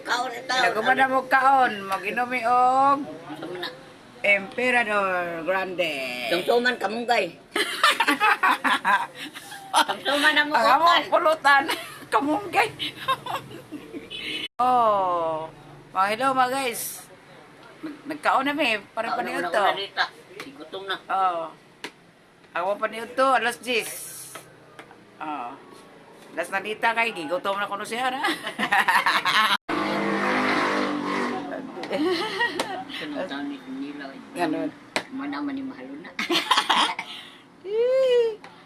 kaon ito. Naguman na mo kaon, mag-inumi og Sumna. Emperador Grande. Tungtuman kamunggay. Tungtuman na mo Ang among utan. pulutan. Kamunggay. Oh. Mga hello mga guys. Nagkaon na may. Para pa niyo to. Gutom na. Oh. Ako pa niyo to. Alas 10. Oh. Alas nandita kay. Gigutom na kuno siya na. Tungtuman nila. Ganun. Manaman ni mahalo na.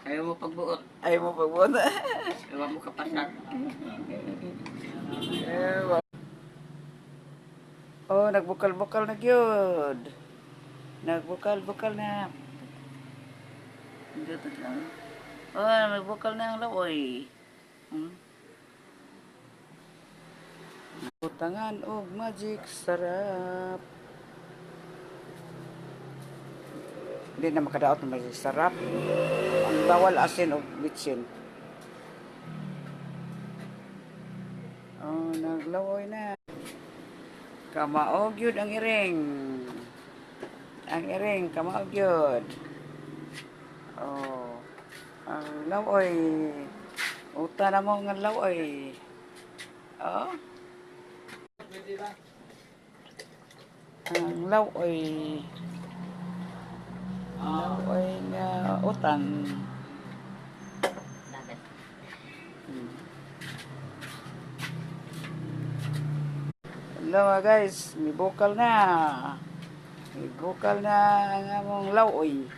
Ayaw mo pagbuot. Ayaw mo pagbuot. Ayaw mo kapasar. Oh, nagbukal-bukal na gyud. Nagbukal-bukal na. Oh, nagbukal na ang lawoy. Utangan og magic sarap. Hindi na makadaot ng magic sarap. Ang bawal asin o bitsin. Oh, naglawoy na. Kamaog yun ang iring. Ang iring, kamaog yun. Oh, ang lawoy. Uta na mo ng lawoy. Oh. Ang lawoy. Lawoy nga utang. Hello mga guys, may bukal na. May bukal na ang among lawoy.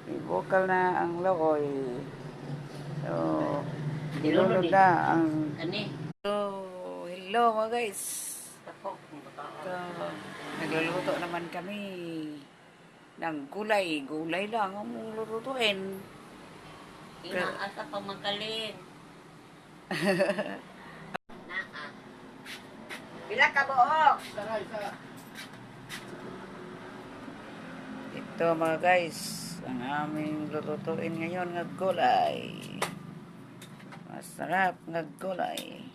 May bukal na ang lawoy. So, dilunod na ang... Hello mga guys. So, nagluluto naman kami ng gulay. Gulay lang ang lulutuin. Inaasa pa magaling. Pila ka buok? Ito mga guys, ang aming lulutuin ngayon ng gulay. Masarap ng gulay.